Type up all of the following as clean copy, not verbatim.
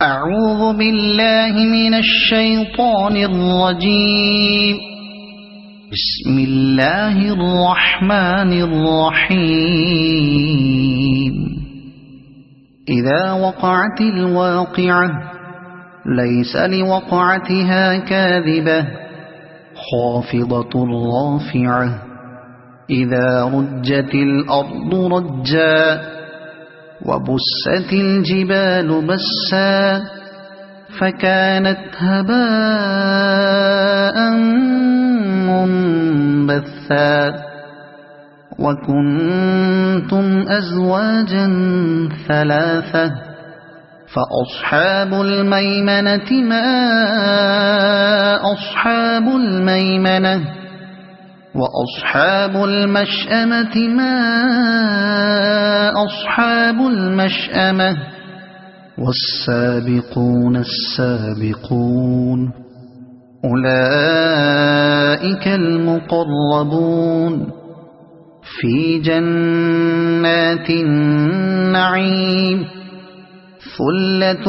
أعوذ بالله من الشيطان الرجيم. بسم الله الرحمن الرحيم. إذا وقعت الواقعة ليس لوقعتها كاذبة خافضة رافعة إذا رجت الأرض رجا وبست الجبال بسا فكانت هباء منبثا وكنتم أزواجا ثلاثة فأصحاب الميمنة ما أصحاب الميمنة وأصحاب المشأمة ما أصحاب المشأمة والسابقون السابقون أولئك المقربون في جنات النعيم ثلة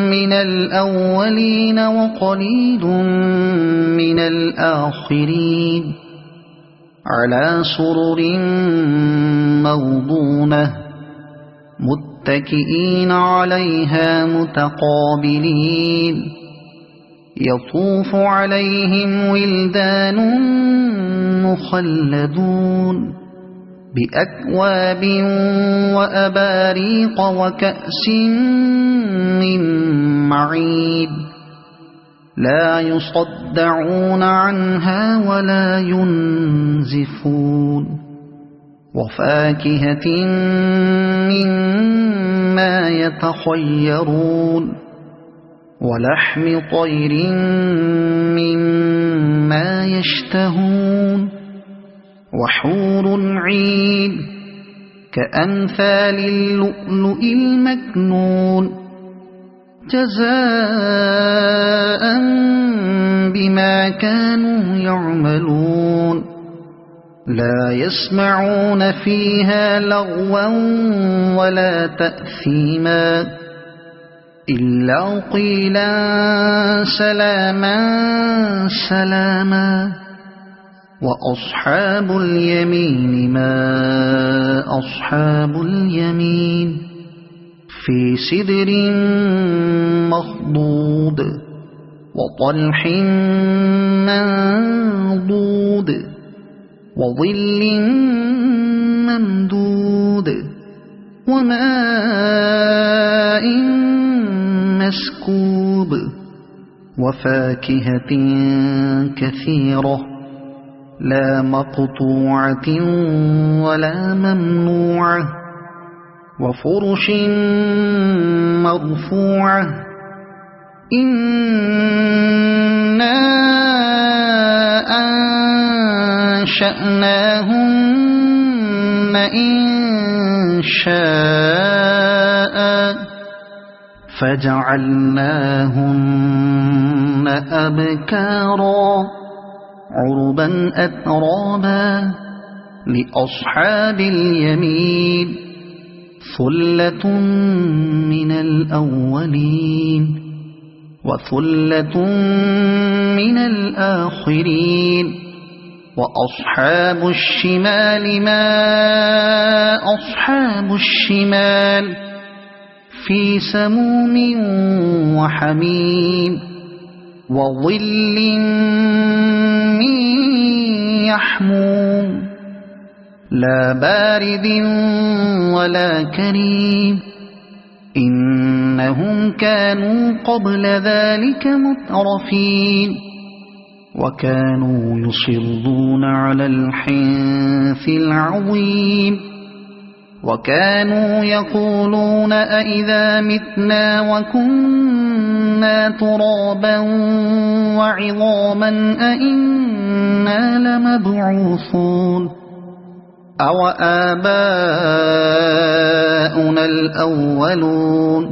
من الأولين وقليل من الآخرين على سرر موضونة متكئين عليها متقابلين يطوف عليهم ولدان مخلدون بأكواب وأباريق وكأس من معين لا يصدعون عنها ولا ينزفون وفاكهة مما يتخيرون ولحم طير مما يشتهون وحور عين كأمثال اللؤلؤ المكنون جزاء بما كانوا يعملون لا يسمعون فيها لغوا ولا تأثيما إلا قيلا سلاما سلاما وأصحاب اليمين ما أصحاب اليمين في سدر مخضود وطلح منضود وظل ممدود وماء مسكوب وفاكهة كثيرة لا مقطوعة ولا ممنوعة وفرش مرفوعة إنا أنشأناهن إنشاء فجعلناهن أبكارا عربا أترابا لأصحاب اليمين ثلة من الأولين وثلة من الآخرين وأصحاب الشمال ما أصحاب الشمال في سموم وحميم وظل من يحموم لا بارد ولا كريم إنهم كانوا قبل ذلك مترفين وكانوا يصرون على الحنث العظيم وكانوا يقولون أئذا متنا وكنا ترابا وعظاما أئنا لمبعوثون أو آباؤنا الأولون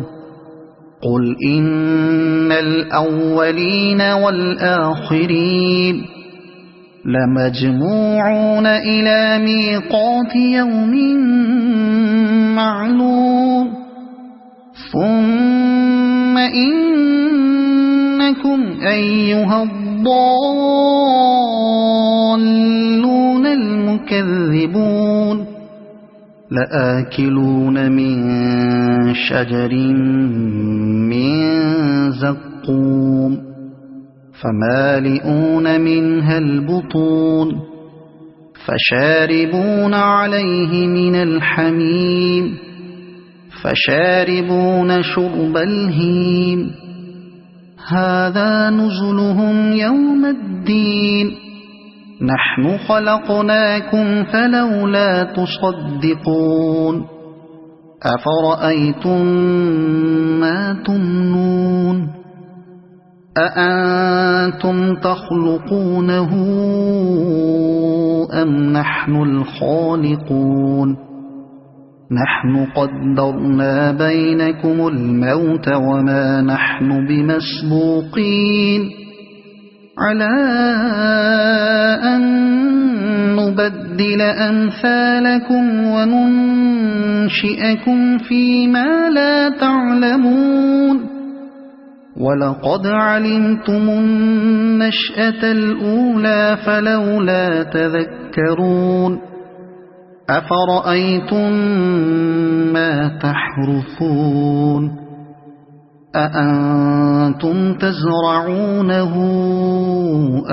قل إن الأولين والآخرين لمجموعون إلى ميقات يوم معلوم ثم إنكم أيها الضالون المكذبون لآكلون من شجر من زقوم فمالئون منها البطون فشاربون عليه من الحميم فشاربون شرب الهيم هذا نزلهم يوم الدين نحن خلقناكم فلولا تصدقون أفرأيتم ما تمنون أأنتم تخلقونه أم نحن الخالقون نحن قدرنا بينكم الموت وما نحن بمسبوقين على أن نبدل أمثالكم وننشئكم فيما لا تعلمون ولقد علمتم النشأة الأولى فلولا تذكرون أفرأيتم ما تحرثون أأنتم تزرعونه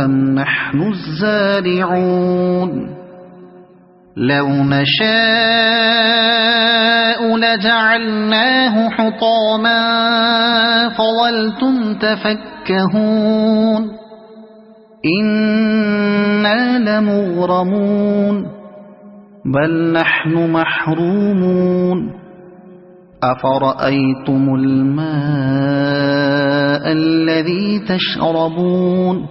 أم نحن الزارعون لو نشاء لجعلناه حطاما فظلتم تفكهون إنا لمغرمون بل نحن محرومون أفرأيتم الماء الذي تشربون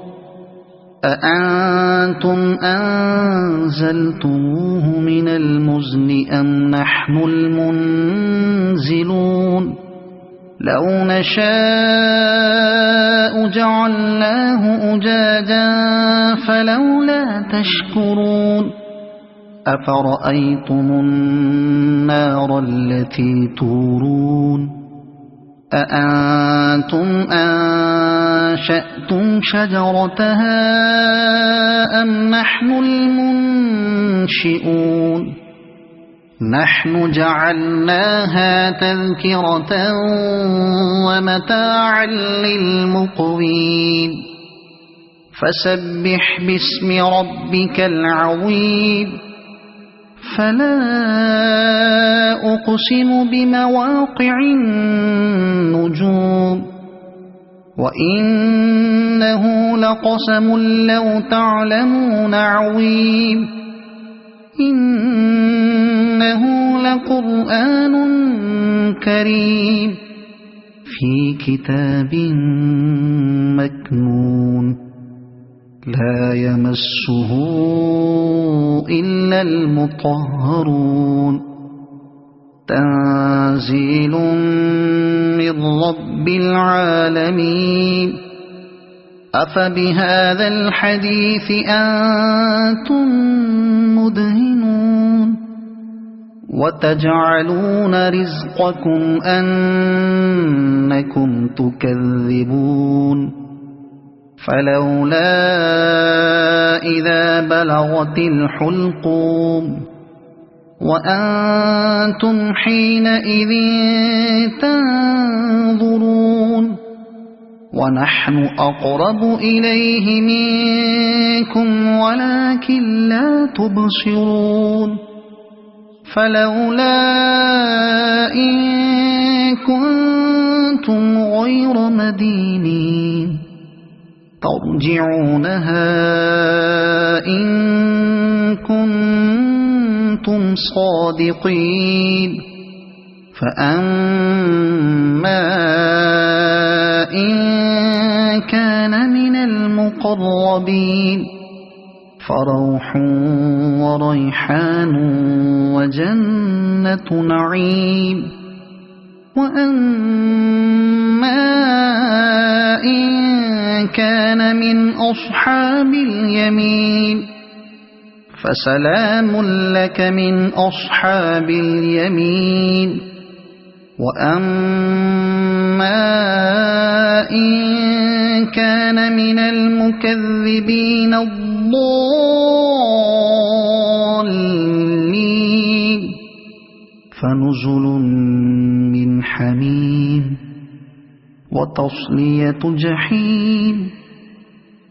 أأنتم أنزلتموه من المزن أم نحن المنزلون لو نشاء جعلناه أجاجا فلولا تشكرون أفرأيتم النار التي تورون أأنتم أنشأتم شجرتها أم نحن المنشئون نحن جعلناها تذكرة ومتاعا للمقوين فسبح باسم ربك العظيم فلا أقسم بمواقع النجوم وإنه لقسم لو تعلمون عظيم إنه لقرآن كريم في كتاب مكنون لا يمسه إلا المطهرون تنزيل من رب العالمين أفبهذا الحديث أنتم مدهنون وتجعلون رزقكم أنكم تكذبون فلولا إذا بلغت الحلقوم وأنتم حينئذ تنظرون ونحن أقرب إليه منكم ولكن لا تبصرون فلولا إن كنتم غير مدينين ترجعونها إن كنتم صادقين فأما إن كان من المقربين فروح وريحان وجنة نعيم وأما إن كان من أصحاب اليمين فسلام لك من أصحاب اليمين وأما إن كان من المكذبين الضالين فنزل من حميم وتصلية جحيم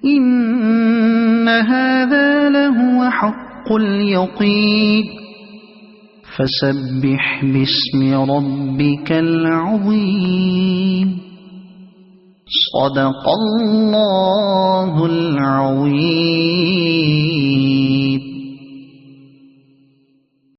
إن هذا لهو حق اليقين فسبح باسم ربك العظيم صدق الله العظيم.